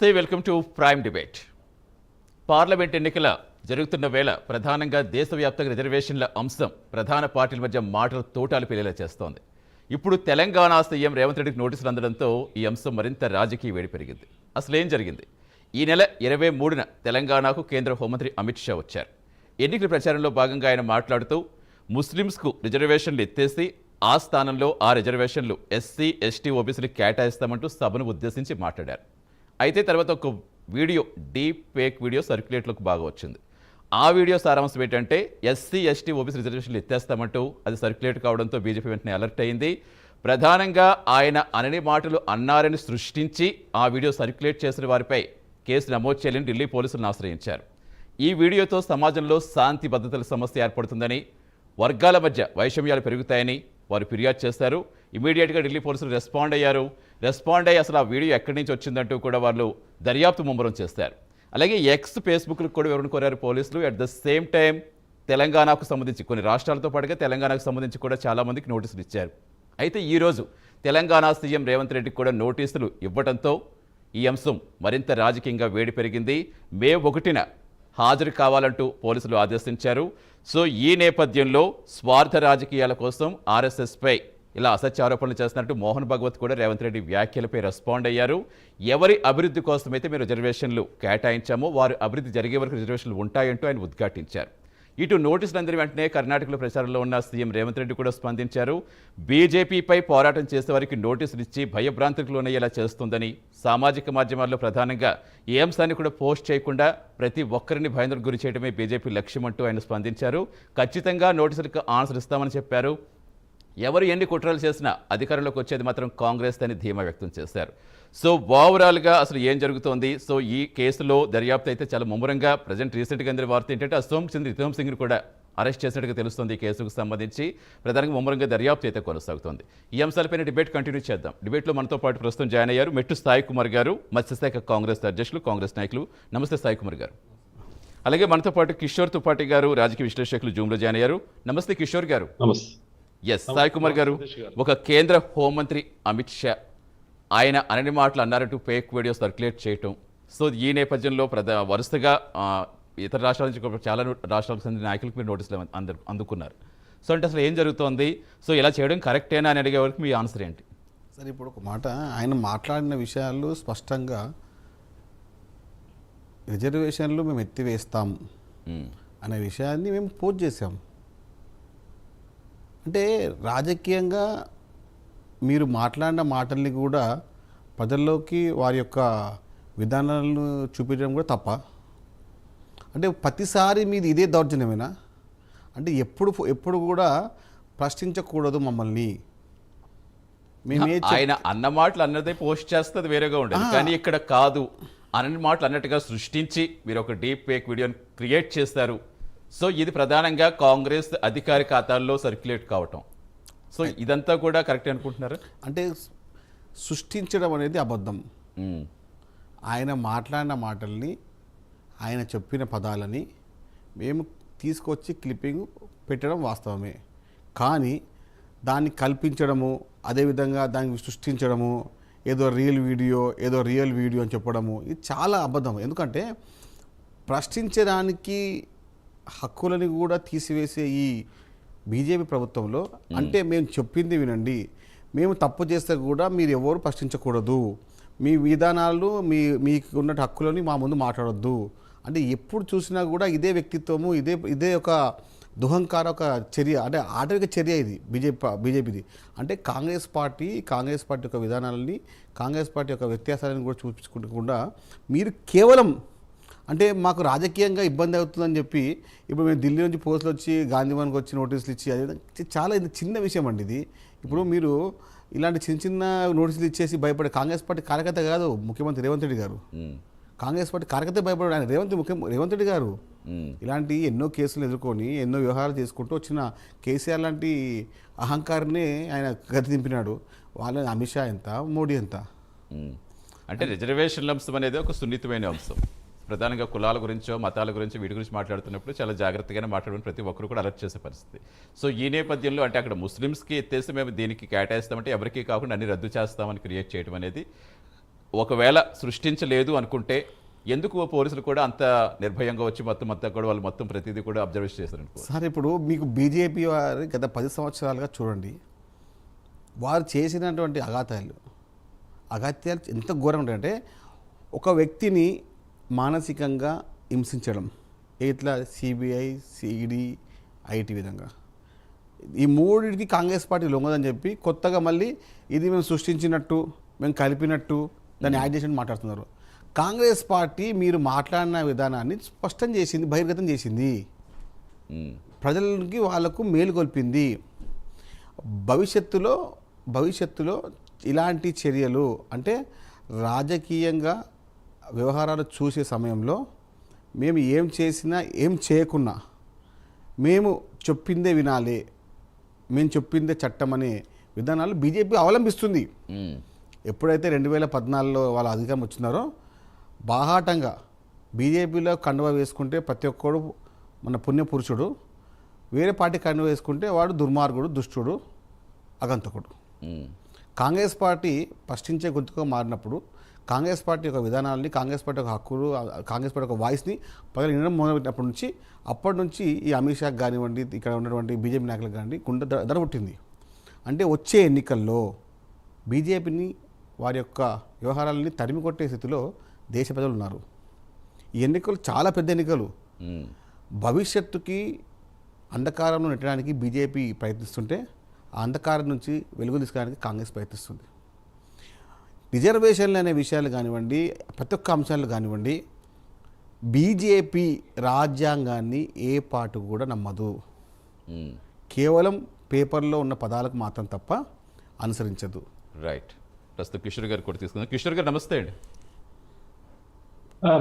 Welcome to prime debate. Parliament ఎన్నికల జరుగుతున్న వేళ ప్రధానంగా దేశవ్యాప్తంగా రిజర్వేషన్ల అంశం ప్రధాన పార్టీల మధ్య మాటలు తోటాలు పిల్లేలా చేస్తోంది. ఇప్పుడు తెలంగాణ సీఎం రేవంత్ రెడ్డికి నోటీసులు అందడంతో ఈ అంశం మరింత రాజకీయ వేడి పెరిగింది. అసలు ఏం జరిగింది? ఈ నెల 23న తెలంగాణకు కేంద్ర హోంమంత్రి అమిత్ షా వచ్చారు. ఎన్నికల ప్రచారంలో భాగంగా ఆయన మాట్లాడుతూ ముస్లింస్కు రిజర్వేషన్లు ఎత్తేసి ఆ స్థానంలో ఆ రిజర్వేషన్లు ఎస్సీ, ఎస్టీ, ఓబీసీలకు కేటాయిస్తామంటూ సభను ఉద్దేశించి మాట్లాడారు. అయితే తర్వాత ఒక వీడియో, డీప్ ఫేక్ వీడియో సర్క్యులేట్లోకి బాగా వచ్చింది. ఆ వీడియో సారాంశం ఏంటంటే ఎస్సీ, ఎస్టీ, ఓబీసీ రిజర్వేషన్లు ఎత్తేస్తామంటూ అది సర్క్యులేట్ కావడంతో బీజేపీ వెంటనే అలర్ట్ అయింది. ప్రధానంగా ఆయన అనని మాటలు అన్నారని సృష్టించి ఆ వీడియో సర్క్యులేట్ చేసిన వారిపై కేసు నమోదు చేయాలని ఢిల్లీ పోలీసులను ఆశ్రయించారు. ఈ వీడియోతో సమాజంలో శాంతి భద్రతల సమస్య ఏర్పడుతుందని, వర్గాల మధ్య వైషమ్యాలు పెరుగుతాయని వారు ఫిర్యాదు చేశారు. ఇమీడియట్గా ఢిల్లీ పోలీసులు రెస్పాండ్ అయ్యి అసలు ఆ వీడియో ఎక్కడి నుంచి వచ్చిందంటూ కూడా వాళ్ళు దర్యాప్తు ముమ్మరం చేస్తారు. అలాగే ఎక్స్, ఫేస్బుక్లకు కూడా వివరణ కోరారు పోలీసులు. అట్ ద సేమ్ టైం తెలంగాణకు సంబంధించి కొన్ని రాష్ట్రాలతో పాటుగా తెలంగాణకు సంబంధించి కూడా చాలామందికి నోటీసులు ఇచ్చారు. అయితే ఈరోజు తెలంగాణ సీఎం రేవంత్ రెడ్డికి కూడా నోటీసులు ఇవ్వడంతో ఈ అంశం మరింత రాజకీయంగా వేడి పెరిగింది. మే 1న హాజరు కావాలంటూ పోలీసులు ఆదేశించారు. సో ఈ నేపథ్యంలో స్వార్థ రాజకీయాల కోసం ఆర్ఎస్ఎస్పై ఇలా అసత్య ఆరోపణలు చేస్తున్నట్టు మోహన్ భగవత్ కూడా రేవంత్ రెడ్డి వ్యాఖ్యలపై రెస్పాండ్ అయ్యారు. ఎవరి అభివృద్ధి కోసమైతే మీరు రిజర్వేషన్లు కేటాయించామో వారి అభివృద్ధి జరిగే వరకు రిజర్వేషన్లు ఉంటాయంటూ ఆయన ఉద్ఘాటించారు. ఇటు నోటీసులు అందిన వెంటనే కర్ణాటకలో ప్రచారంలో ఉన్న సీఎం రేవంత్ రెడ్డి కూడా స్పందించారు. బీజేపీపై పోరాటం చేసే వారికి నోటీసులు ఇచ్చి భయభ్రాంతులకు లోనయ్యేలా చేస్తుందని, సామాజిక మాధ్యమాల్లో ప్రధానంగా ఏ అంశాన్ని కూడా పోస్ట్ చేయకుండా ప్రతి ఒక్కరిని భయాందోళనకు గురి చేయడమే బీజేపీ లక్ష్యం అంటూ ఆయన స్పందించారు. ఖచ్చితంగా నోటీసులకు ఆన్సర్ ఇస్తామని చెప్పారు. ఎవరు ఎన్ని కుట్రలు చేసినా అధికారంలోకి వచ్చేది మాత్రం కాంగ్రెస్ అని ధీమా వ్యక్తం చేశారు. సో ఓవరాల్గా అసలు ఏం జరుగుతోంది? సో ఈ కేసులో దర్యాప్తు అయితే చాలా ముమ్మరంగా ప్రజెంట్ రీసెంట్గా అందిన వార్త ఏంటంటే అసోం చెందిన రితమ్ సింగ్ని కూడా అరెస్ట్ చేసినట్టుగా తెలుస్తుంది. ఈ కేసుకు సంబంధించి ప్రధానంగా ముమ్మరంగా దర్యాప్తు అయితే కొనసాగుతోంది. ఈ అంశాలపైన డిబేట్ కంటిన్యూ చేద్దాం. డిబేట్లో మనతో పాటు ప్రస్తుతం జాయిన్ అయ్యారు మెట్టు సాయి కుమార్ గారు, మత్స్యశాఖ కాంగ్రెస్ అధ్యక్షులు, కాంగ్రెస్ నాయకులు. నమస్తే సాయి కుమార్ గారు. అలాగే మనతో పాటు కిషోర్ తుపాటి గారు, రాజకీయ విశ్లేషకులు, జూమ్లో జాయిన్ అయ్యారు. నమస్తే కిషోర్ గారు. ఎస్ సాయి కుమార్ గారు, ఒక కేంద్ర హోంమంత్రి అమిత్ షా ఆయన అనని మాటలు అన్నారంటూ ఫేక్ వీడియో సర్క్యులేట్ చేయటం. సో ఈ నేపథ్యంలో వరుసగా ఇతర రాష్ట్రాల నుంచి చాలా రాష్ట్రాలకు చెందిన నాయకులకు మీరు నోటీసులు అందుకున్నారు. సో అంటే అసలు ఏం జరుగుతోంది? సో ఇలా చేయడం కరెక్టేనా అని అడిగే వరకు మీ ఆన్సర్ ఏంటి? సరే, ఇప్పుడు ఒక మాట, ఆయన మాట్లాడిన విషయాలు స్పష్టంగా రిజర్వేషన్లు మేము ఎత్తివేస్తాం అనే విషయాన్ని మేము పోస్ట్ చేసాం. అంటే రాజకీయంగా మీరు మాట్లాడిన మాటల్ని కూడా ప్రజల్లోకి వారి యొక్క విధానాలను చూపించడం కూడా తప్ప. అంటే ప్రతిసారి మీది ఇదే దౌర్జన్యమేనా? అంటే ఎప్పుడు కూడా ప్రశ్నించకూడదు మమ్మల్ని. ఆయన అన్న మాటలు అన్నదే పోస్ట్ చేస్తుంది వేరేగా ఉండదు, కానీ ఇక్కడ కాదు, అన్ని మాటలు అన్నట్టుగా సృష్టించి మీరు ఒక డీప్ ఫేక్ వీడియోని క్రియేట్ చేస్తారు. సో ఇది ప్రధానంగా కాంగ్రెస్ అధికార ఖాతాల్లో సర్క్యులేట్ కావటం. సో ఇదంతా కూడా కరెక్ట్ అనుకుంటున్నారు? అంటే సృష్టించడం అనేది అబద్ధం. ఆయన మాట్లాడిన మాటల్ని, ఆయన చెప్పిన పదాలని మేము తీసుకొచ్చి క్లిప్పింగ్ పెట్టడం వాస్తవమే. కానీ దాన్ని కల్పించడము, అదేవిధంగా దాన్ని సృష్టించడము, ఏదో రియల్ వీడియో అని చెప్పడము, ఇది చాలా అబద్ధం. ఎందుకంటే ప్రశ్నించడానికి హక్కులని కూడా తీసివేసే ఈ బీజేపీ ప్రభుత్వంలో అంటే మేము చెప్పింది వినండి, మేము తప్పు చేస్తే కూడా మీరు ఎవరు ప్రశ్నించకూడదు, మీ విధానాలు మీకు ఉన్న హక్కులని మా ముందు మాట్లాడొద్దు అంటే ఎప్పుడు చూసినా కూడా ఇదే వ్యక్తిత్వము, ఇదే ఒక దుహంకార ఒక చర్య, అంటే ఆటవిక చర్య ఇది బీజేపీది. అంటే కాంగ్రెస్ పార్టీ యొక్క విధానాలని, కాంగ్రెస్ పార్టీ యొక్క వ్యత్యాసాలను కూడా చూపించుకుంటూ మీరు కేవలం అంటే మాకు రాజకీయంగా ఇబ్బంది అవుతుందని చెప్పి ఇప్పుడు మేము ఢిల్లీ నుంచి పోస్టులు వచ్చి గాంధీవన్కి వచ్చి నోటీసులు ఇచ్చి అది చాలా చిన్న విషయం అండి ఇది. ఇప్పుడు మీరు ఇలాంటి చిన్న నోటీసులు ఇచ్చేసి భయపడే కాంగ్రెస్ పార్టీ కార్యకర్త కాదు ముఖ్యమంత్రి రేవంత్ రెడ్డి గారు. కాంగ్రెస్ పార్టీ కార్యకర్త భయపడాడు ఆయన రేవంత్ రెడ్డి గారు. ఇలాంటి ఎన్నో కేసులు ఎదుర్కొని ఎన్నో వ్యవహారాలు చేసుకుంటూ వచ్చిన కేసీఆర్ లాంటి అహంకారాన్ని ఆయన గతి దింపినాడు. వాళ్ళని అమిత్ షా ఎంత, మోడీ ఎంత. అంటే రిజర్వేషన్ల అంశం అనేది ఒక సున్నితమైన అంశం. ప్రధానంగా కులాల గురించో మతాల గురించో వీటి గురించి మాట్లాడుతున్నప్పుడు చాలా జాగ్రత్తగానే మాట్లాడుకుని ప్రతి ఒక్కరు కూడా అలర్ట్ చేసే పరిస్థితి. సో ఈ నేపథ్యంలో అంటే అక్కడ ముస్లిమ్స్కి ఎత్తేసి మేము దీనికి కేటాయిస్తామంటే ఎవరికి కాకుండా అన్ని రద్దు చేస్తామని క్రియేట్ చేయడం అనేది ఒకవేళ సృష్టించలేదు అనుకుంటే ఎందుకు పోలీసులు కూడా అంత నిర్భయంగా వచ్చి మొత్తం అంతా కూడా వాళ్ళు మొత్తం ప్రతిదీ కూడా అబ్జర్వ్ చేశారు అనుకో. సార్ ఇప్పుడు మీకు బీజేపీ వారి గత 10 సంవత్సరాలుగా చూడండి, వారు చేసినటువంటి అఘాత్యాలు ఎంత ఘోరంగా ఉంటాయంటే, ఒక వ్యక్తిని మానసికంగా హింసించడం, ఇట్లా సిబిఐ, సిఈడి, ఐటీ విధంగా ఈ మూడింటికి కాంగ్రెస్ పార్టీ లొంగదని చెప్పి కొత్తగా మళ్ళీ ఇది మేము సృష్టించినట్టు, మేము కలిపినట్టు దాన్ని యాడ్ చేసినట్టు మాట్లాడుతున్నారు. కాంగ్రెస్ పార్టీ మీరు మాట్లాడిన విధానాన్ని స్పష్టం చేసింది, బహిర్గతం చేసింది, ప్రజలకి వాళ్లకు మేలుకొల్పింది. భవిష్యత్తులో ఇలాంటి చర్యలు అంటే రాజకీయంగా వ్యవహారాలు చూసే సమయంలో మేము ఏం చేసినా ఏం చేయకున్నా మేము చెప్పిందే వినాలి, మేము చెప్పిందే చట్టం అనే విధానాలు బీజేపీ అవలంబిస్తుంది. ఎప్పుడైతే 2014లో వాళ్ళ అధికారం వచ్చినారో బాహాటంగా బీజేపీలో కండువా వేసుకుంటే ప్రతి ఒక్కడు మన పుణ్యపురుషుడు, వేరే పార్టీ కండువా వేసుకుంటే వాడు దుర్మార్గుడు, దుష్టుడు, అగంతకుడు. కాంగ్రెస్ పార్టీ ప్రశ్నించే గొంతుగా మారినప్పుడు కాంగ్రెస్ పార్టీ యొక్క విధానాలని, కాంగ్రెస్ పార్టీ యొక్క హక్కులు, కాంగ్రెస్ పార్టీ యొక్క వాయిస్ని ప్రజలు వినడం మొదలుపెట్టినప్పటి నుంచి అప్పటి నుంచి ఈ అమిత్ షాకి కానివ్వండి, ఇక్కడ ఉన్నటువంటి బీజేపీ నాయకులకు కానివ్వండి గుండె దడ పుట్టింది. అంటే వచ్చే ఎన్నికల్లో బీజేపీని వారి యొక్క వ్యవహారాలని తరిమి కొట్టే స్థితిలో దేశ ప్రజలు ఉన్నారు. ఈ ఎన్నికలు చాలా పెద్ద ఎన్నికలు. భవిష్యత్తుకి అంధకారంలో నెట్టడానికి బీజేపీ ప్రయత్నిస్తుంటే ఆ అంధకారం నుంచి వెలుగు తీసుకోవడానికి కాంగ్రెస్ ప్రయత్నిస్తుంది. రిజర్వేషన్లు అనే విషయాలు కానివ్వండి, ప్రతి ఒక్క అంశాలు కానివ్వండి, బీజేపీ రాజ్యాంగాన్ని ఏ పార్టీ కూడా నమ్మదు. కేవలం పేపర్లో ఉన్న పదాలకు మాత్రం తప్ప అనుసరించదు. రైట్. ప్రస్తుతం కిషోర్ గారు కూడా తీసుకుందాం. కిషోర్ గారు నమస్తే అండి.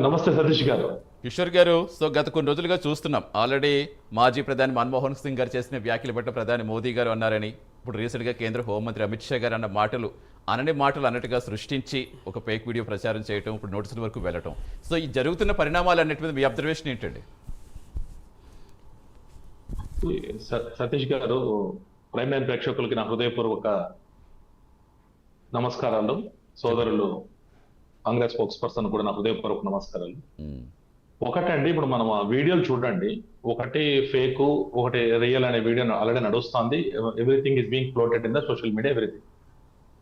నమస్తే సతీష్ గారు. కిషోర్ గారు, సో గత కొన్ని రోజులుగా చూస్తున్నాం, ఆల్రెడీ మాజీ ప్రధాని మన్మోహన్ సింగ్ గారు చేసిన వ్యాఖ్యలు బట్టి ప్రధాని మోదీ గారు అన్నారని, ఇప్పుడు రీసెంట్గా కేంద్ర హోంమంత్రి అమిత్ షా గారు అన్న మాటలు మాటలు అన్నట్టుగా సృష్టించి ఒక ఫేక్ వీడియో ప్రచారం చేయటం, ఇప్పుడు నోటీసుల వరకు వెళ్ళటం. సో ఈ జరుగుతున్న పరిణామాలు అన్నిటి మీద మీ అబ్జర్వేషన్ ఏంటండి? సతీష్ గారు, ప్రైమ్ లైన్ ప్రేక్షకులకి నా హృదయపూర్వక నమస్కారాలు. సోదరులు కాంగ్రెస్ స్పోక్స్ పర్సన్ కూడా నా హృదయపూర్వక నమస్కారాలు. ఒకటండి, ఇప్పుడు మనం ఆ వీడియోలు చూడండి, ఒకటి ఫేక్, ఒకటి రియల్ అనే వీడియో ఆల్రెడీ నడుస్తుంది. Everything is being floated in the social media. Everything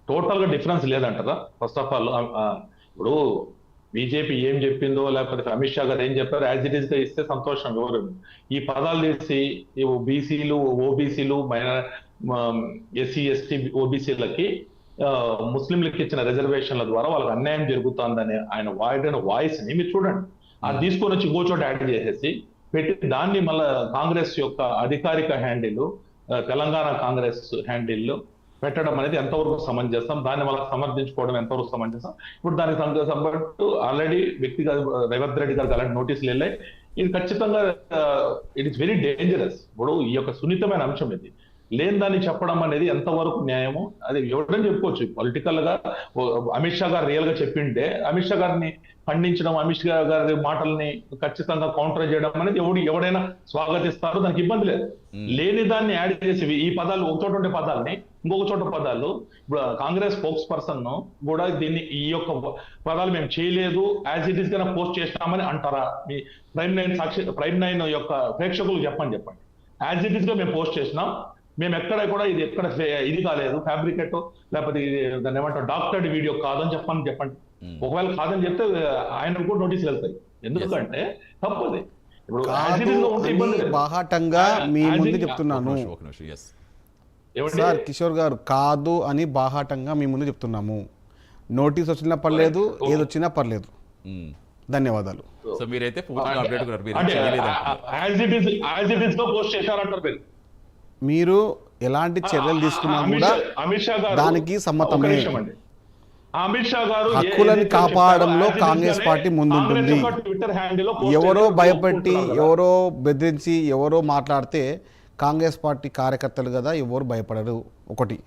total గా డిఫరెన్స్ లేదంటారా? ఫస్ట్ ఆఫ్ ఆల్, ఇప్పుడు బీజేపీ ఏం చెప్పిందో, లేకపోతే అమిత్ షా గారు ఏం చెప్పారో యాజ్ ఇట్ ఈస్ గా ఇస్తే సంతోషం. ఎవరు ఈ పదాలు తీసి బీసీలు, ఓబీసీలు, ఎస్సీ, ఎస్టీ, ఓబీసీలకి ముస్లింలకు ఇచ్చిన రిజర్వేషన్ల ద్వారా వాళ్ళకి అన్యాయం జరుగుతుందని ఆయన వాడిన వాయిస్ ని మీరు చూడండి. అది తీసుకొని వచ్చి ఇంకో చోట యాడ్ చేసేసి పెట్టి దాన్ని మళ్ళీ కాంగ్రెస్ యొక్క అధికారిక హ్యాండిల్, తెలంగాణ కాంగ్రెస్ హ్యాండిల్ పెట్టడం అనేది ఎంతవరకు సమంజసం, దాన్ని వాళ్ళకి సమర్థించుకోవడం ఎంతవరకు సమంజసం? ఇప్పుడు దానికి సంబట్టు ఆల్రెడీ వ్యక్తిగత రేవంత్ రెడ్డి గారికి అలాంటి నోటీసులు వెళ్ళాయి. ఇది ఖచ్చితంగా ఇట్ ఇస్ వెరీ డేంజరస్. ఇప్పుడు ఈ యొక్క సున్నితమైన అంశం ఇది లేని దాన్ని చెప్పడం అనేది ఎంతవరకు న్యాయము? అది ఎవరైనా చెప్పుకోవచ్చు. పొలిటికల్ గా అమిత్ షా గారు రియల్ గా చెప్పింటే అమిత్ షా గారిని ఖండించడం, అమిత్ షా గారి మాటల్ని ఖచ్చితంగా కౌంటర్ చేయడం అనేది ఎవడైనా స్వాగతిస్తారు, దానికి ఇబ్బంది లేదు. లేని దాన్ని యాడ్ చేసి ఈ పదాలు ఒక చోట ఉండే పదాలని ఇంకొక చోట పదాలు, ఇప్పుడు కాంగ్రెస్ స్పోక్స్ పర్సన్ కూడా దీన్ని ఈ యొక్క పదాలు మేము చేయలేదు, యాజ్ ఇట్ ఈస్ గా పోస్ట్ చేస్తామని అంటారా? మీ ప్రైమ్ నైన్ యొక్క ప్రేక్షకులకు చెప్పండి. యాజ్ ఇట్ ఈస్ గా మేము పోస్ట్ చేసినాం, మేము ఎక్కడ కూడా ఇది ఇది కాలేదు, ఫ్యాబ్రికేట్ లేకపోతే దాన్ని ఏమంటారు డాక్టర్డ్ వీడియో కాదని చెప్పండి. ఒకవేళ కాదని చెప్తే ఆయన కూడా నోటీసులు వెళ్తాయి. ఎందుకంటే తప్పది. ఇప్పుడు బాహాటంగా మీ ముందు చెప్తున్నాను సార్ కిషోర్ గారు, కాదు అని బాహాటంగా మీ ముందు చెప్తున్నాము. నోటీస్ వచ్చినా పర్లేదు, ఏదొచ్చినా పర్లేదు. ధన్యవాదాలు. సో మీరైతే మీరు ఎలాంటి చర్యలు తీసుకున్నా కూడా దానికి సమ్మతమే. అమిత్ షా గారు హక్కులను కాపాడడంలో కాంగ్రెస్ పార్టీ ముందుంటుంది. ఎవరో భయపెట్టి, ఎవరో బెదిరించి, ఎవరో మాట్లాడితే కాంగ్రెస్ పార్టీ కార్యకర్తలు కదా, ఎవరు భయపడరు. ఒకటి,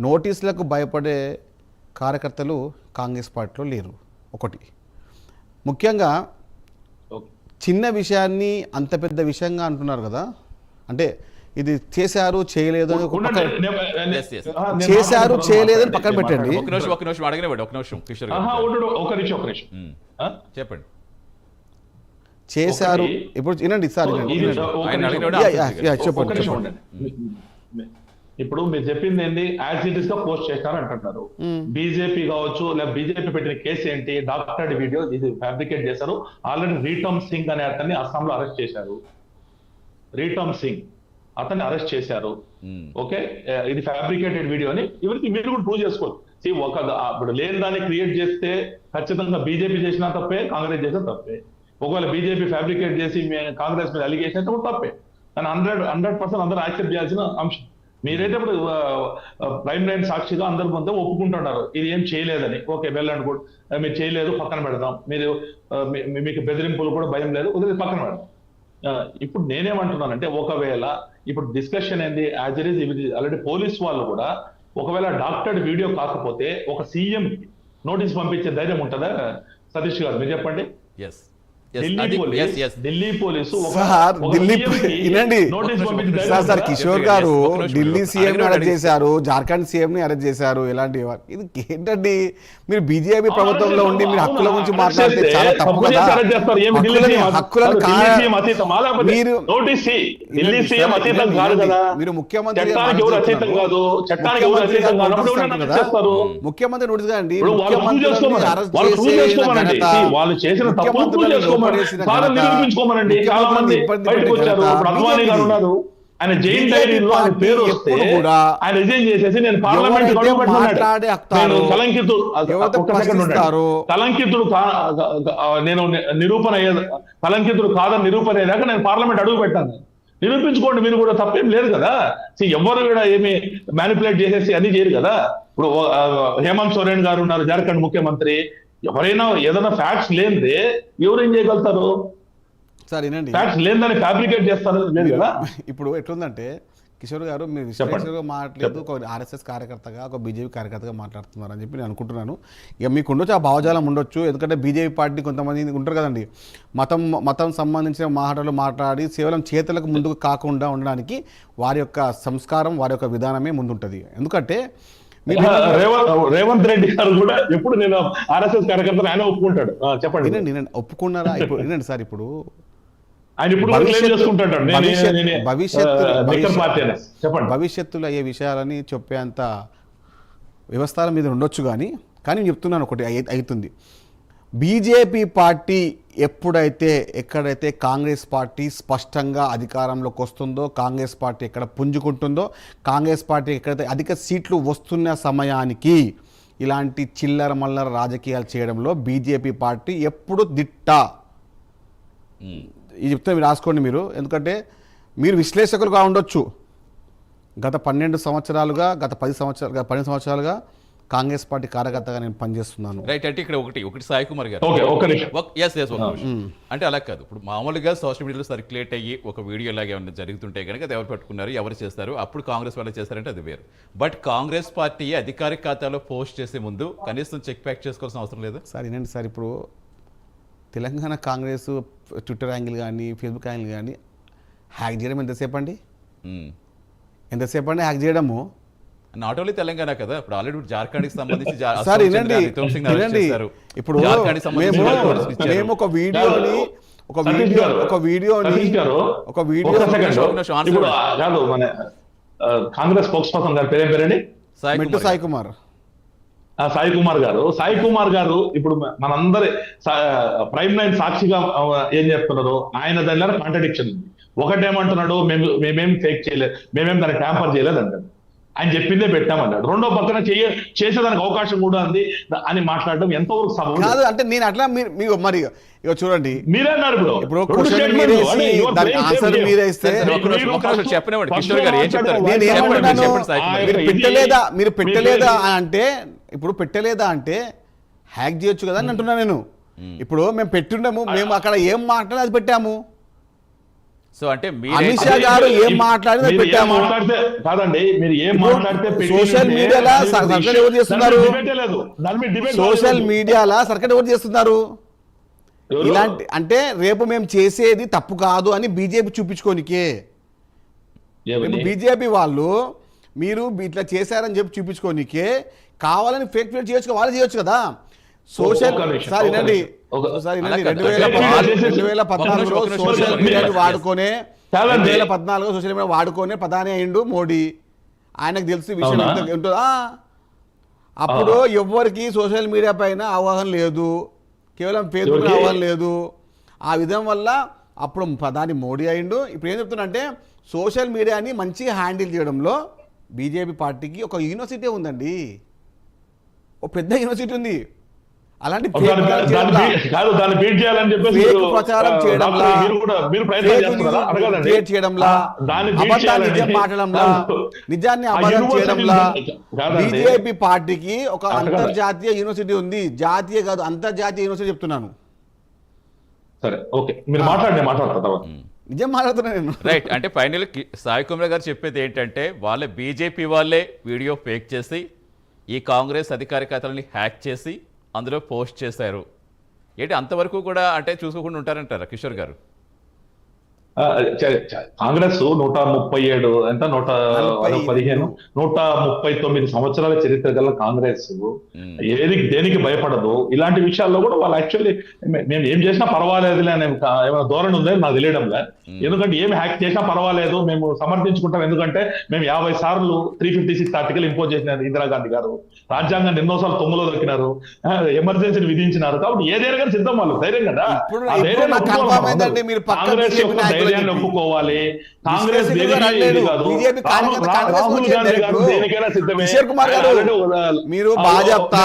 నోటీసులకు భయపడే కార్యకర్తలు కాంగ్రెస్ పార్టీలో లేరు. ఒకటి, ముఖ్యంగా చిన్న విషయాన్ని అంత పెద్ద విషయంగా అంటున్నారు కదా. అంటే ఇది చేశారు చేయలేదు అని ఒక ఉండండి, పక్కన- Yes, yes. చేశారు చేయలేదని పక్కన పెట్టండి. ఒక నిమిషం అడగనివ్వండి, ఒక నిమిషం కిషోర్ గారు. ఒక నిమిషం ఆ? చెప్పండి. చేశారు ఒకటి- ఇప్పుడు వినండి సార్ ఇది వినండి. ఒక ఆయన నిమిషం. అడిగినవాడు యా, ఆన్సర్ యా, చేయాలి. యా, ఒక చెప్పండి నిమిషం చెప్పండి. ఉండండి. ఇప్పుడు మీరు చెప్పింది ఏంది, యాజ్ ఇట్ ఇస్ గా పోస్ట్ చేసినారు అంటున్నారు. బీజేపీ కావచ్చు లేదా బీజేపీ పెట్టిన కేసు ఏంటి, డాక్టర్డ్ వీడియో ఇది ఫ్యాబ్రికేట్ చేశారు. ఆల్రెడీ రీటమ్ సింగ్ అనే అతన్ని అస్సాంలో అరెస్ట్ చేశారు. రీటమ్ సింగ్ అతన్ని అరెస్ట్ చేశారు. ఓకే, ఇది ఫ్యాబ్రికేటెడ్ వీడియో అని ఎవరికి మీరు కూడా ప్రూవ్ చేసుకోవచ్చు. ఇప్పుడు లేని దాన్ని క్రియేట్ చేస్తే ఖచ్చితంగా బీజేపీ చేసినా తప్పే, కాంగ్రెస్ చేసినా తప్పే. ఒకవేళ బీజేపీ ఫ్యాబ్రికేట్ చేసి కాంగ్రెస్ మీద అలిగేషన్ అయితే కూడా తప్పే. కానీ 100% అందరూ యాక్సెప్ట్ చేయాల్సిన అంశం. మీరైతే ఇప్పుడు ప్రైమ్ లైన్ సాక్షిగా అందరి ముందు ఒప్పుకుంటున్నారు ఇది ఏం చేయలేదని. ఓకే, వెళ్ళండి కూడా, మీరు చేయలేదు పక్కన పెడదాం, మీరు మీకు బెదిరింపులు కూడా భయం లేదు, వదిలేసి పక్కన పెడదాం. ఇప్పుడు నేనేమంటున్నానంటే, ఒకవేళ ఇప్పుడు డిస్కషన్ ఏంది, as it is already police వాళ్ళు కూడా ఒకవేళ డాక్టర్డ్ వీడియో కాకపోతే ఒక సీఎం నోటీస్ పంపించే ధైర్యం ఉంటుందా సతీష్ గారు, మీరు చెప్పండి. Yes. Delhi police sir Delhi వినండి సార్ కిషోర్ గారు ఢిల్లీ సీఎం ని అరెస్ట్ చేశారు, జార్ఖండ్ సీఎం ని అరెస్ట్ చేశారు. ఇలాంటి ఇది ఏంటండి, మీరు బీజేపీ ప్రభుత్వంలో ఉండి మీరు హక్కుల గురించి మాట్లాడితే చాలా తప్పు కదా. హక్కులను మీరు ముఖ్యమంత్రి ముఖ్యమంత్రి నోటీస్ కాదండి, ముఖ్యమంత్రిని అరెస్ట్ చేసే ఘనత, ముఖ్యమంత్రులను నిరూపించుకోమనండి. చాలా మంది బయటకు వచ్చారు. ఇప్పుడు అద్వానీ గారు ఉన్నారు, ఆయన జైన్ డైరీలో ఆయన పేరు వస్తే ఆయన రిజైన్ చేసేసి నేను పార్లమెంట్ కలంకితుడు నేను కలంకితుడు కాదని నిరూపణ అయ్యేదాకా నేను పార్లమెంట్ అడుగు పెట్టాను. నిరూపించుకోండి మీరు కూడా, తప్పేం లేదు కదా. ఎవరు కూడా ఏమి మ్యానిపులేట్ చేసేసి అన్ని చేయరు కదా. ఇప్పుడు హేమంత్ సోరెన్ గారు ఉన్నారు, జార్ఖండ్ ముఖ్యమంత్రి. ఎవరైనా ఏదైనా ఫ్యాక్ట్స్ లేనిదే ఎవరేం చేయగలుగుతారు? సార్ వినండి, ఫ్యాక్ట్స్ లేదని ఫ్యాబ్రికేట్ చేస్తారు లేదు కదా. ఇప్పుడు ఎట్లుందంటే కిషోర్ గారు, మీరు విశ్లేషకుగా మాట్లాడలేదు, ఒక ఆర్ఎస్ఎస్ కార్యకర్తగా ఒక బీజేపీ కార్యకర్తగా మాట్లాడుతున్నారు అని చెప్పి నేను అనుకుంటున్నాను. ఇక మీకు ఉండొచ్చు, ఆ భావజాలం ఉండొచ్చు. ఎందుకంటే బీజేపీ పార్టీ కొంతమంది ఉంటారు కదండి, మతం సంబంధించిన మాటలు మాట్లాడి కేవలం చేతులకు ముందుకు కాకుండా ఉండడానికి వారి యొక్క సంస్కారం, వారి యొక్క విధానమే ముందుంటుంది. ఎందుకంటే రేవంత్ రెడ్డి గారు కూడా ఎప్పుడు నేను ఆర్ఎస్ఎస్ కార్యకర్తను ఆయన ఒప్పుకుంటాడు. చెప్పండి, వినండి ఒప్పుకున్నారా? ఇప్పుడు వినండి సార్, ఇప్పుడు ఆయన ఇప్పుడు భవిష్యత్తులో అయ్యే విషయాలని చెప్పేంత వ్యవస్థల మీద ఉండొచ్చు, కానీ నేను చెప్తున్నాను ఒకటి అవుతుంది. బీజేపీ పార్టీ ఎక్కడైతే కాంగ్రెస్ పార్టీ స్పష్టంగా అధికారంలోకి వస్తుందో, కాంగ్రెస్ పార్టీ ఎక్కడ పుంజుకుంటుందో, కాంగ్రెస్ పార్టీ ఎక్కడైతే అధిక సీట్లు వస్తున్న సమయానికి ఇలాంటి చిల్లర మల్లర రాజకీయాలు చేయడంలో బీజేపీ పార్టీ ఎప్పుడు దిట్ట. ఇది చెప్తే మీరు రాసుకోండి మీరు, ఎందుకంటే మీరు విశ్లేషకులుగా ఉండొచ్చు. గత 12 సంవత్సరాలుగా, గత 12 సంవత్సరాలుగా కాంగ్రెస్ పార్టీ కార్యకర్తగా నేను పనిచేస్తున్నాను. రైట్, అంటే ఇక్కడ ఒకటి సాయి కుమార్ గారు, అంటే అలా కాదు. ఇప్పుడు మామూలుగా సోషల్ మీడియాలో సర్క్యులేట్ అయ్యి ఒక వీడియో లాగా ఏమైనా జరుగుతుంటే కనుక అది ఎవరు పట్టుకున్నారు, ఎవరు చేస్తారు, అప్పుడు కాంగ్రెస్ వాళ్ళు చేస్తారంటే అది వేరు. బట్ కాంగ్రెస్ పార్టీ అధికారిక ఖాతాలో పోస్ట్ చేసే ముందు కనీసం చెక్ ప్యాక్ చేసుకోవాల్సిన అవసరం లేదు సార్. ఏంటంటే సార్, ఇప్పుడు తెలంగాణ కాంగ్రెస్ ట్విట్టర్ యాంగిల్ కానీ ఫేస్బుక్ యాంగిల్ కానీ హ్యాక్ చేయడం ఎంతసేపు అండి హ్యాక్ చేయడము? నాట్ ఓన్లీ తెలంగాణ కదా, ఇప్పుడు ఆల్రెడీ జార్ఖండ్ కి సంబంధించి సార్ వినండి ఇప్పుడు మేము ఒక వీడియోని కాంగ్రెస్ స్పోక్స్ పర్సన్ గారి పేరేంటి? సాయి కుమార్. సాయి కుమార్ గారు ఇప్పుడు మనందరి ప్రైమ్ లైన్ సాక్షిగా ఏం చెప్తున్నారు, ఆయన దగ్గర కాంట్రడిక్షన్. ఒకటేమంటున్నాడు, మేమేం ఫేక్ చేయలేదు, మేమేం దాన్ని ట్యాంపర్ చేయలేదు అంటాడు. ఆయన చెప్పిందే పెట్టామన్నాడు. రెండో పక్కన చేసేదానికి అవకాశం కూడా ఉంది అని మాట్లాడడం ఎంతవరకు సభ కాదు? అంటే నేను అట్లా మీరు మరి చూడండి, మీరే అన్నారు ఇప్పుడు మీరు పెట్టలేదా అంటే, ఇప్పుడు పెట్టలేదా అంటే హ్యాక్ చేయొచ్చు కదా అని అంటున్నా నేను. ఇప్పుడు మేము పెట్టినాము, మేము అక్కడ ఏం మాట్లాడి అది పెట్టాము. సో అంటే అమిత్ షా గారు ఏం మాట్లాడితే పెట్టాము కాదండి. మీరు ఏం మాట్లాడితే సోషల్ మీడియాలో సర్కట్ ఎవరు చేస్తున్నారు? సోషల్ మీడియాలో సర్కట్ ఎవరు చేస్తున్నారు? ఇలాంటి అంటే రేపు మేము చేసేది తప్పు కాదు అని బీజేపీ చూపించుకోనికే. ఏమని? బీజేపీ వాళ్ళు మీరు ఇట్లా చేశారని చెప్పి చూపించుకోనికే కావాలని ఫేక్ ఫేక్ చేయొచ్చు, వాళ్ళు చేయొచ్చు కదా. సోషల్ సార్ వినండి, సార్ వినండి, 2014లో సోషల్ మీడియాని వాడుకొనే 2014 సోషల్ మీడియా వాడుకొనే ప్రధాని అయిండు మోడీ. ఆయనకు తెలిసి విషయం ఉంటుందా? అప్పుడు ఎవ్వరికి సోషల్ మీడియా పైన అవగాహన లేదు, కేవలం ఫేస్బుక్ అవగాహన లేదు. ఆ విధం వల్ల అప్పుడు ప్రధాని మోడీ అయిండు. ఇప్పుడు ఏం చెప్తున్నా అంటే సోషల్ మీడియాని మంచిగా హ్యాండిల్ చేయడంలో బీజేపీ పార్టీకి ఒక యూనివర్సిటీ ఉందండి, ఒక పెద్ద యూనివర్సిటీ ఉంది. అలాంటి ప్రచారం చేయడంలా, మాట్లాడంలా, నిజాన్ని అబద్ధం చేయడంలా బీజేపీ పార్టీకి ఒక అంతర్జాతీయ యూనివర్సిటీ ఉంది. జాతీయ కాదు, అంతర్జాతీయ యూనివర్సిటీ చెప్తున్నాను. సరే, ఓకే, మీరు మాట్లాడతా నిజం మాట్లాడుతున్నా నేను. రైట్. అంటే ఫైనల్ సాయి కుమార్ గారు చెప్పేది ఏంటంటే వాళ్ళ బీజేపీ వాళ్ళే వీడియో ఫేక్ చేసి ఈ కాంగ్రెస్ అధికార ఖాతాలని హ్యాక్ చేసి అందులో పోస్ట్ చేశారు. ఏంటి అంతవరకు కూడా అంటే చూసుకోకుండా ఉంటారంటారా కిషోర్ గారు? కాంగ్రెస్ 137 ఎంత 115 139 సంవత్సరాల చరిత్ర గల కాంగ్రెస్ దేనికి భయపడదు. ఇలాంటి విషయాల్లో కూడా వాళ్ళు యాక్చువల్లీ మేము ఏం చేసినా పర్వాలేదులే అనే ఏమైనా ధోరణి ఉందని నాకు తెలియడంలే. ఎందుకంటే ఏమి హ్యాక్ చేసినా పర్వాలేదు, మేము సమర్థించుకుంటాం. ఎందుకంటే మేము 50 సార్లు 356 ఆర్టికల్ ఇంపోజ్ చేసినారు ఇందిరాగాంధీ గారు, రాజ్యాంగాన్ని ఎన్నోసార్లు తొమ్మిదిలో దొరికినారు, ఎమర్జెన్సీని విధించినారు. కాబట్టి ఏదైనా కానీ సిద్ధం వాళ్ళు ధైర్యం కదా. కాంగ్రెస్ యొక్క ధైర్యాన్ని ఒప్పుకోవాలి. కాంగ్రెస్ రాహుల్ గాంధీ గారు దేనికైనా సిద్ధమే. మీరు భాజపా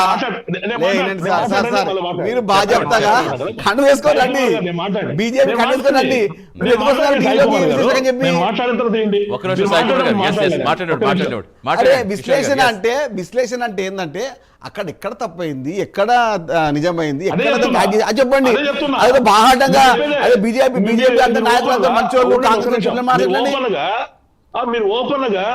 మీరు భాజపాగా కన్ను వేసుకోరండి, బీజేపీ కన్ను వేసుకోరండి. విశ్లేషణ అంటే ఏంటంటే అక్కడ ఎక్కడ తప్పైంది, ఎక్కడ నిజమైంది, ఎక్కడ చెప్పండి. అదే బాహాటంగా అదే బీజేపీ అంత నాయకులు అంత మంచోళ్ళు, కాంగ్రెస్ మీరు ఓపెన్ గా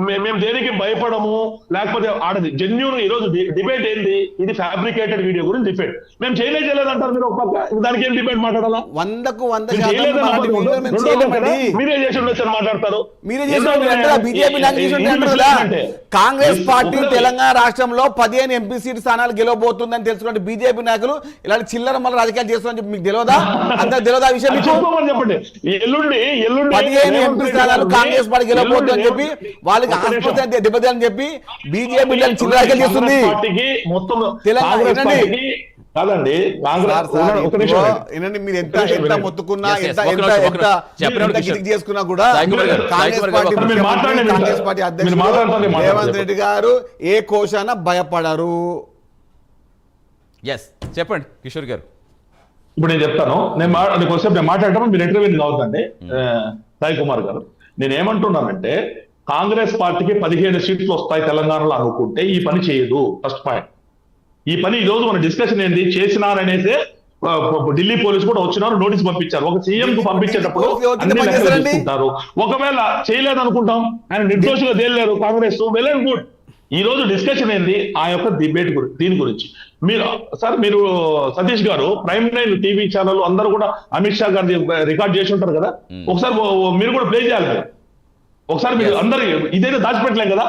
మేము దేనికి భయపడము, లేకపోతే ఆడది జెన్యూన్. ఈ రోజు డిబేట్ ఏంది, ఇది ఫ్యాబ్రికేటెడ్ వీడియో గురించి డిబేట్. మేము చేయలేదు అంటారు మీరు ఒక పక్క, దానికి ఏం డిబేట్ మాట్లాడాలా? 100% మీరే చేసి ఉండొచ్చు మాట్లాడతారు. కాంగ్రెస్ పార్టీ తెలంగాణ రాష్ట్రంలో 15 ఎంపీ సీట్ స్థానాలు గెలవబోతుందని తెలుసుకుంటే బీజేపీ నాయకులు ఇలాంటి చిల్లర మళ్ళీ రాజకీయాలు చేస్తారని చెప్పి మీకు తెలియదా? అంత తెలియదా విషయం? చెప్పండి. ఎల్లుండి 15 ఎంపీ స్థానాలు కాంగ్రెస్ పార్టీ గెలవబోతుందని చెప్పి వాళ్ళకి ఆస్పత్రి దెబ్బతి అని చెప్పి బీజేపీ చిల్లర చేస్తుంది తెలంగాణ. కాదండి, మీరు ఎంత మొత్తుకున్నా, ఎంత చేసుకున్నా కూడా కాంగ్రెస్ పార్టీ అధ్యక్షుడు రేవంత్ రెడ్డి గారు ఏ కోశాన భయపడరు. చెప్పండి కిషోర్ గారు. ఇప్పుడు నేను చెప్తాను, నేను మాట్లాడటం మీరు ఇంటర్వ్యూ కావద్దండి. సాయి కుమార్ గారు, నేనేమంటున్నానంటే కాంగ్రెస్ పార్టీకి 15 సీట్లు వస్తాయి తెలంగాణలో అనుకుంటే ఈ పని చేయదు. First point. ఈ పని ఈ రోజు మన డిస్కషన్ ఏంటి చేసినారనేసి ఢిల్లీ పోలీసు కూడా వచ్చినారు, నోటీస్ పంపించారు. ఒక సీఎం కు పంపించేటప్పుడు అన్ని లెక్కలు తీసుకుంటారు. ఒకవేళ చేయలేదు అనుకుంటాం, ఆయన నిర్దోషిగా తేలేరు కాంగ్రెస్, వెల్ అండ్ గుడ్. ఈ రోజు డిస్కషన్ ఏంది ఆ యొక్క డిబేట్ దీని గురించి. మీరు సతీష్ గారు ప్రైమ్ 9 టీవీ ఛానల్ అందరూ కూడా అమిత్ షా గారి రికార్డ్ చేసి ఉంటారు కదా, ఒకసారి మీరు కూడా ప్లే చేయాలి కదా. ఒకసారి మీరు అందరు ఇదైతే దాచిపెట్టలేం కదా.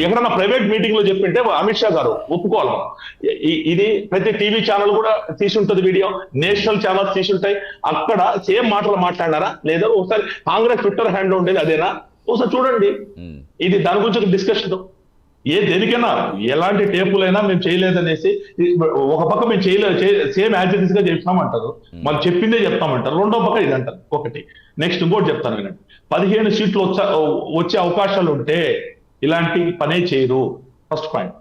ఎక్కడన్నా ప్రైవేట్ మీటింగ్ లో చెప్పింటే అమిత్ షా గారు ఒప్పుకోవాలి. ఇది ప్రతి టీవీ ఛానల్ కూడా తీసి ఉంటుంది, వీడియో నేషనల్ ఛానల్స్ తీసి ఉంటాయి. అక్కడ సేమ్ మాటలు మాట్లాడారా లేదా ఒకసారి కాంగ్రెస్ ట్విట్టర్ హ్యాండ్ ఉండేది అదేనా ఒకసారి చూడండి. ఇది దాని గురించి ఒక డిస్కషన్. దేనికైనా ఎలాంటి టేపులైనా మేము చేయలేదనేసి ఒక పక్క మేము సేమ్ యాజిటీస్ గా చెప్తామంటారు, వాళ్ళు చెప్పిందే చెప్తామంటారు. రెండో పక్క ఇది అంటారు. ఒకటి నెక్స్ట్ ఇంకోటి చెప్తాను వినండి. 15 సీట్లు వచ్చే అవకాశాలు ఉంటే ఇలాంటి పనే చేయరు. First point.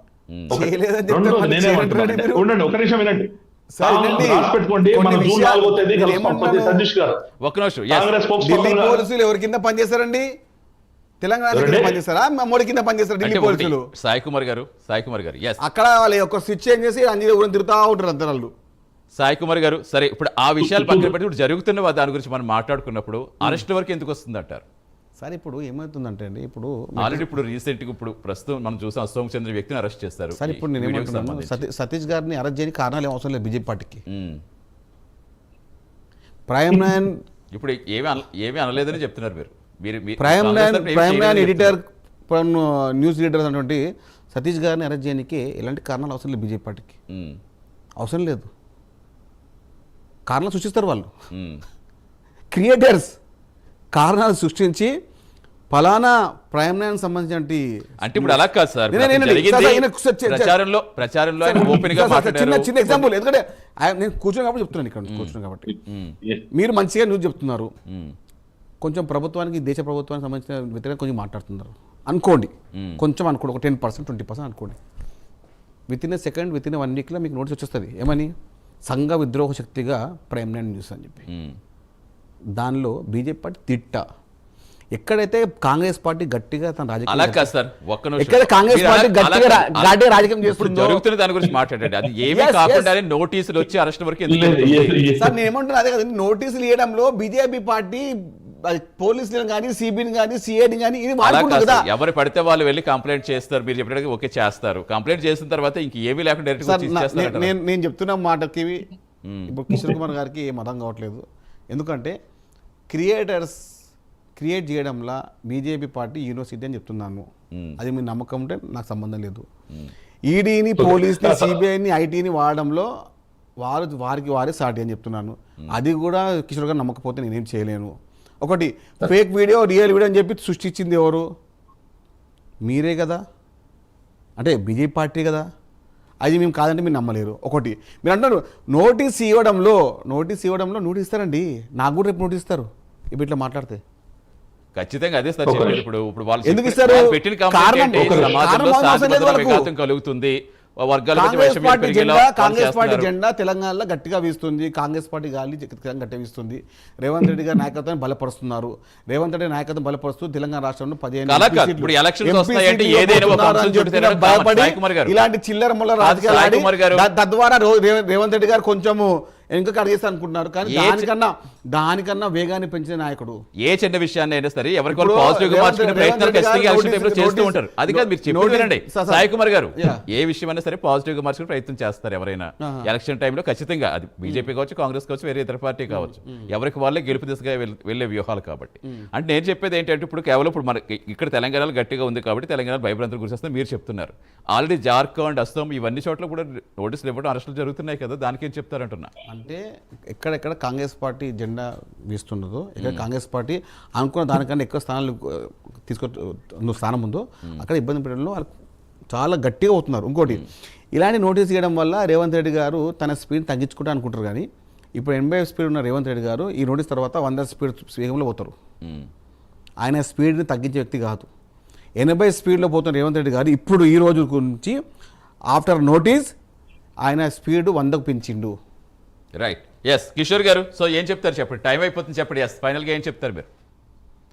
ఉండండి ఒక నిమిషం వినండి, రాసి పెట్టుకోండి. మన జూన్ 4వ తేదీ సతీష్ గారు కాంగ్రెస్ పోలీసులు ఎవరి కింద పనిచేస్తారండి? తెలంగాణ పనిచేస్తారా, మోడీ కింద పనిచేస్తారా ఢిల్లీ పోలీసులు? సాయి కుమార్ గారు అక్కడ వాళ్ళు ఒక స్విచ్ చేంజ్ చేసి అన్ని తిరుగుతూ ఉంటారు అంత వాళ్ళు. సాయి కుమార్ గారు, సరే ఇప్పుడు ఆ విషయాలు పక్కన పెట్టి ఇప్పుడు జరుగుతున్న దాని గురించి మనం మాట్లాడుకున్నప్పుడు అరెస్ట్ వరకు ఎందుకు వస్తుంది అంటారు? సరే ఇప్పుడు ఏమవుతుందంటే అండి, ఇప్పుడు ఆల్రెడీ ఇప్పుడు రీసెంట్గా ఇప్పుడు ప్రస్తుతం మనం చూసాం అశోక్ చంద్ర వ్యక్తిని అరెస్ట్ చేస్తారు. సరే ఇప్పుడు నేను ఏమంటున్నాను, సతీష్ గారిని అరెస్ట్ చేయని కారణాలు ఏం అవసరం లేదు బీజేపీ పార్టీకి. ప్రైమ్ 9 ఇప్పుడు ఏమీ అనలేదని చెప్తున్నారు మీరు. ప్రైమ్ కాంగ్రెస్ లైన్ తరపున ఏం ప్రైమ్ లైన్ చేయలేదని ఎడిటర్ న్యూస్ ఎడిటర్ అన్నటువంటి సతీష్ గారిని అరెస్ట్ చేయడానికి ఎలాంటి కారణాలు అవసరం లేదు బీజేపీ పార్టీకి, చెప్తున్నారు. అవసరం లేదు. కారణాలు సృష్టిస్తారు వాళ్ళు, క్రియేటర్స్ కారణాలు సృష్టించి ఫలానా ప్రైమ్ లైన్ సంబంధించిన అంటే ఇప్పుడు అలా కాదు సార్, ప్రచారంలో ఆయన ఓపెన్ గా మాట్లాడారు. చిన్న ఎగ్జాంపుల్, ఎందుకంటే నేను కూర్చొని కాబట్టి చెప్తున్నాను, ఇక్కడ కూర్చున్నాను కాబట్టి. మీరు మంచిగా న్యూస్ చెప్తున్నారు, కొంచెం ప్రభుత్వానికి దేశ ప్రభుత్వానికి సంబంధించిన వ్యతిరేకంగా కొంచెం మాట్లాడుతున్నారు అనుకోండి, కొంచెం అనుకోండి, ఒక 10% 20% అనుకోండి. With in a second, with in 1 వీక్లో మీకు నోటీస్ వచ్చేస్తుంది. ఏమని? సంఘ విద్రోహ శక్తిగా ప్రైమ్ లైన్ న్యూస్ అని చెప్పి. దానిలో బీజేపీ పార్టీ తిట్ట. ఎక్కడైతే కాంగ్రెస్ పార్టీ గట్టిగా తన రాజకీయం, ఎక్కడ కాంగ్రెస్ పార్టీ గట్టిగా రాజకీయం చేస్తుందో జరుగుతున్న దాని గురించి మాట్లాడండి. అది ఏమీ కాకుండా నోటీసులు వచ్చి అరెస్ట్ వరకు సార్ నేను ఏమంటున్నా అదే కదా, నోటీసులు ఇవ్వడంలో బీజేపీ పార్టీ పోలీసులను కానీ, సిబిని కానీ, సిఐడి కానీ ఇది వాడుకుంటారు కదా. ఎవరు పడితే వాళ్ళు వెళ్ళి కంప్లైంట్ చేస్తారు, మీరు చెప్పినట్టుగా ఓకే చేస్తారు. కంప్లైంట్ చేసిన తర్వాత ఇంక ఏమీ లేకుండా డైరెక్ట్ నేను చెప్తున్న మాటకి ఇప్పుడు కిషోర్ కుమార్ గారికి ఏం అర్థం కావట్లేదు. ఎందుకంటే క్రియేట్ చేయడంలో బీజేపీ పార్టీ యూనివర్సిటీ అని చెప్తున్నాను. అది మీ నమ్మకం ఉంటే నాకు సంబంధం లేదు. ఈడీని, పోలీస్ని, సిబిఐని, ఐటీని వాడడంలో వారికి వారే సాటి అని చెప్తున్నాను. అది కూడా కిషోర్ గారు నమ్మకపోతే నేనేం చేయలేను. ఒకటి ఫేక్ వీడియో, రియల్ వీడియో అని చెప్పి సృష్టించింది ఎవరు? మీరే కదా, అంటే బీజేపీ పార్టీ కదా. అది మేము కాదంటే మీరు నమ్మలేరు. ఒకటి మీరు అంటారు నోటీస్ ఇవ్వడంలో నోటీస్ ఇస్తారండి, నాకు కూడా రేపు నోటీస్ ఇస్తారు ఇప్పుడు ఇట్లా మాట్లాడితే. ఖచ్చితంగా అదే సార్ చెప్పారు. ఇప్పుడు వాళ్ళు ఎందుకు ఇస్తారు? పెట్టిన సమాజంలో కలుగుతుంది, కాంగ్రెస్ పార్టీ జెండా తెలంగాణలో గట్టిగా వీస్తుంది, కాంగ్రెస్ పార్టీ గాలి గట్టిగా వీస్తుంది. రేవంత్ రెడ్డి గారి నాయకత్వాన్ని బలపరుస్తున్నారు. రేవంత్ రెడ్డి నాయకత్వం బలపరుస్తూ తెలంగాణ రాష్ట్రంలో 15 ఇలాంటి చిల్లర ముల్ల రాజకీయాలు తద్వారా రేవంత్ రెడ్డి గారు కొంచెము ఇంకా అడిగేస్తా అనుకుంటున్నారు. కానీ దానికన్నా వేగాన్ని పెంచిన నాయకుడు ఏ చిన్న విషయాన్ని అయినా సరే ఎవరికి పాజిటివ్ గా మార్చుకునే ప్రయత్నాలు ఖచ్చితంగా చేస్తూ ఉంటారు. అది కాదు మీరు చెప్పండి సాయి కుమార్ గారు, ఏ విషయమైనా సరే పాజిటివ్ గా మార్చుకునే ప్రయత్నం చేస్తారు ఎవరైనా. ఎలక్షన్ టైంలో ఖచ్చితంగా అది బీజేపీ కావచ్చు, కాంగ్రెస్ కావచ్చు, వేరే ఇతర పార్టీ కావచ్చు, ఎవరికి వాళ్ళే గెలుపు దిశగా వెళ్లే వ్యూహాలు కాబట్టి. అంటే నేను చెప్పేది ఏంటంటే ఇప్పుడు కేవలం ఇప్పుడు మనకి ఇక్కడ తెలంగాణలో గట్టిగా ఉంది కాబట్టి తెలంగాణ భయభ్రాంతులు గురిచేస్తే మీరు చెప్తున్నారు. ఆల్రెడీ జార్ఖండ్, అస్సాం ఇవన్నీ చోట్ల కూడా నోటీసులు ఇవ్వడం, అరెస్టులు జరుగుతున్నాయి కదా, దానికి ఏం చెప్తారంటున్నా. అంటే ఎక్కడెక్కడ కాంగ్రెస్ పార్టీ జెండా వీస్తున్నదో, ఇక్కడ కాంగ్రెస్ పార్టీ అనుకున్న దానికన్నా ఎక్కువ స్థానాలు తీసుకొన్న స్థానం ఉందో అక్కడ ఇబ్బంది పెట్టడంలో వాళ్ళు చాలా గట్టిగా అవుతున్నారు. ఇంకోటి ఇలాంటి నోటీస్ ఇవ్వడం వల్ల రేవంత్ రెడ్డి గారు తన స్పీడ్ తగ్గించుకుంటా అనుకుంటారు. కానీ ఇప్పుడు 80 స్పీడ్ ఉన్న రేవంత్ రెడ్డి గారు ఈ నోటీస్ తర్వాత 100 స్పీడ్ వేగంలో పోతారు. ఆయన స్పీడ్ని తగ్గించే వ్యక్తి కాదు. 80 స్పీడ్లో పోతున్న రేవంత్ రెడ్డి గారు ఇప్పుడు ఈ రోజు నుంచి ఆఫ్టర్ నోటీస్ ఆయన స్పీడ్ 100కు పెంచిండు. రైట్. ఎస్ కిషోర్ గారు, సో ఏం చెప్తారు చెప్పండి, టైం అయిపోతుంది చెప్పండి. ఎస్ ఫైనల్గా ఏం చెప్తారు మీరు?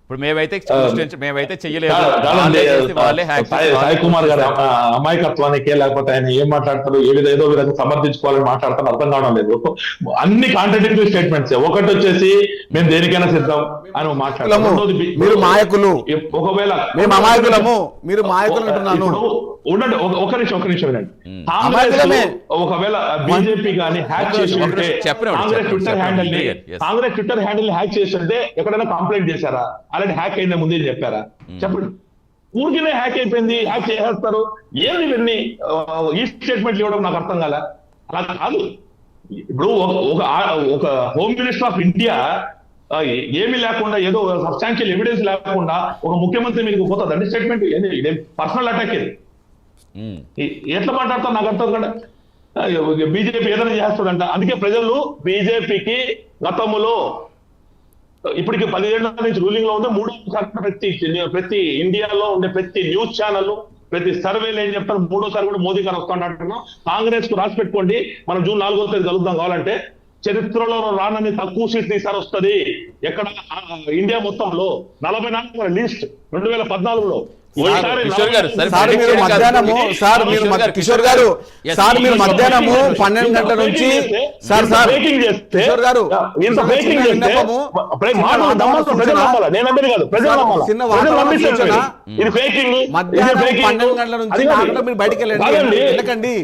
ఇప్పుడు మేమైతే చెయ్యలేదు, సాయి కుమార్ గారి అమాయకత్వానికి లేకపోతే ఆయన ఏం మాట్లాడతారు, ఏదో విధంగా సమర్థించుకోవాలని మాట్లాడతారు అర్థం కావడం లేదు. అన్ని కాంట్రాడిక్టరీ స్టేట్మెంట్స్. ఒకటి వచ్చేసి మేము దేనికైనా సిద్ధం అని మాట్లాడతారు. మీరు మాయకులు, ఒకవేళ మేము అమాయకులము, మీరు మాయకులు అంటున్నాను. ఉండండి, ఒక నిమిషం వినండి. ఒకవేళ బీజేపీ కానీ హ్యాక్ చేసి ఉంటే, కాంగ్రెస్ ట్విట్టర్ హ్యాండిల్ హ్యాక్ చేసి ఉంటే ఎక్కడైనా కంప్లైంట్ చేశారా? అలాంటి హ్యాక్ అయిందా ముందే చెప్పారా? చెప్పండి. ఊరికినే హ్యాక్ అయిపోయింది, హ్యాక్ చేసేస్తారు. ఏంది ఇవన్నీ ఈ స్టేట్మెంట్లు ఇవ్వడం నాకు అర్థం కాలే. అలా కాదు. ఇప్పుడు ఒక హోమ్ మినిస్టర్ ఆఫ్ ఇండియా ఏమీ లేకుండా, ఏదో సబ్స్టాన్షియల్ ఎవిడెన్స్ లేకుండా ఒక ముఖ్యమంత్రి మీకు పోతుందండి స్టేట్మెంట్. పర్సనల్ అటాక్ ఇది. ఎట్లా మాట్లాడతారు నాకు అర్థం కదా. బీజేపీ ఏదైనా చేస్తుందంట. అందుకే ప్రజలు బీజేపీకి గతంలో ఇప్పటికి 10 ఏళ్ల నుంచి రూలింగ్ లో ఉంటే 3 ప్రతి ఇండియాలో ఉండే ప్రతి న్యూస్ ఛానల్, ప్రతి సర్వేలు ఏం చెప్తారు, 3వ కూడా మోదీ గారు వస్తాడంటున్నాం. కాంగ్రెస్ కు రాసి పెట్టుకోండి, మనం జూన్ 4వ తేదీ కలుద్దాం కావాలంటే. చరిత్రలో రానని తక్కువ సీట్లు ఈసారి వస్తుంది. ఎక్కడ ఇండియా మొత్తంలో 44 లిస్ట్ 2014లో. కిషోర్ గారు మీరు మధ్యాహ్నము 12 గంటల నుంచి బయటికి వెళ్ళండి.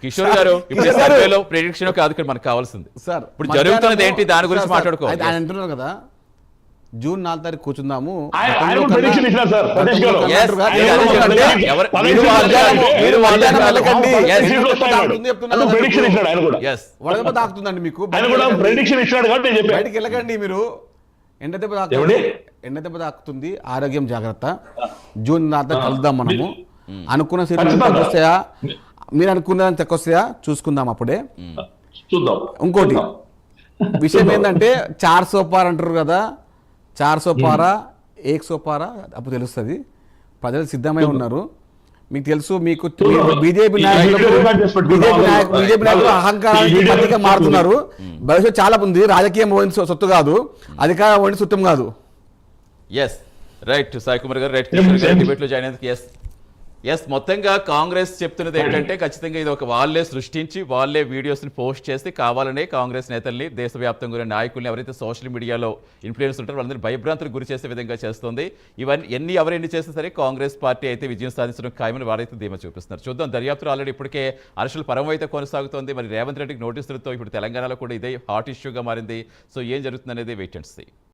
కిషోర్ గారు ఇప్పుడు కిషోర్ గారు. సర్వేలో ప్రెడిక్షన్ కాదు ఇక్కడ మనకు కావాల్సింది. సార్ ఇప్పుడు జరుగుతున్నది ఏంటి దాని గురించి సార్, మాట్లాడుకోవాలి. ఆయన అంటున్నారు కదా జూన్ 4 తారీఖు కూర్చుందాము ఆయన కూడా prediction ఇచ్చినారు సార్, సతీష్ గారు. Yes, అంటున్నారు నేను కదా, అదే ఎందుకంటే చెప్తున్నా. ఎవరు- పదహైదు మీరు వాళ్ళు నిమిషాలు కాదు, మీరు వాళ్ళు మధ్యాహ్నం కాదు. వెళ్ళకండి. Yes, సీట్లు వస్తాయన్నాడు. చెప్తున్నా అది కదా prediction మీకు. ఇచ్చినాడు ఆయన కూడా. yes. వడదెబ్బ తాకుతుందండి మీకు ఆయన కూడా ప్రెడిక్షన్ ఇచ్చినాడు కాబట్టి నేను చెప్పాను. బయటికి వెళ్ళకండి మీరు. ఎండ దెబ్బ తాకుతుంది, ఏమండి? ఎండ దెబ్బ తాకుతుంది, ఆరోగ్యం జాగ్రత్త. జూన్ 4 కలుద్దాం మనము. అనుకున్న సీట్లు ఖచ్చితంగా. తక్కువ వస్తాయా, మీరు అనుకున్నదాన్ని తక్కువ వస్తాయా చూసుకుందాం అప్పుడే. చూద్దాం. ఇంకోటి చూద్దాం. విషయం ఏంటంటే 400 పార్ అంటారు కదా, 400 పారా 100 పారా అప్పుడు తెలుస్తుంది. ప్రజలు సిద్ధమై ఉన్నారు. మీకు తెలుసు, మీకు బీజేపీ నాయకులకు బీజేపీ నాయకులు అహంకారానికి ప్రతీక మారుతున్నారు. భవిష్యత్తు చాలా ఉంది. రాజకీయం ఓడిన సొత్తు కాదు, అధికారం ఓడిన సుట్టం కాదు. ఎస్ రైట్ సాయి కుమార్ గారు, రైట్ కిషోర్ గారు డిబేట్లో జాయిన్ అయ్యేందుకు ఎస్ మొత్తంగా కాంగ్రెస్ చెప్తున్నది ఏంటంటే ఖచ్చితంగా ఇది ఒక వాళ్ళే సృష్టించి వాళ్ళే వీడియోస్ని పోస్ట్ చేసి కావాలనే కాంగ్రెస్ నేతల్ని దేశవ్యాప్తంగా ఉన్న నాయకుల్ని ఎవరైతే సోషల్ మీడియాలో ఇన్ఫ్లుయెన్స్ ఉంటారో వాళ్ళందరూ భయభ్రాంతులకు గురి చేసే విధంగా చేస్తుంది. ఇవన్నీ ఎవరెన్ని చేసినా సరే కాంగ్రెస్ పార్టీ అయితే విజయం సాధించడం ఖాయమని వారైతే ధీమా చూపిస్తున్నారు. చూద్దాం, దర్యాప్తు ఆల్రెడీ ఇప్పటికే అరెస్టుల పరం అయితే కొనసాగుతోంది. మరి రేవంత్ రెడ్డికి నోటీసులతో ఇప్పుడు తెలంగాణలో కూడా ఇదే హాట్ ఇష్యూగా మారింది. సో ఏం జరుగుతుంది అనేది వెయిట్ అండ్ సీ.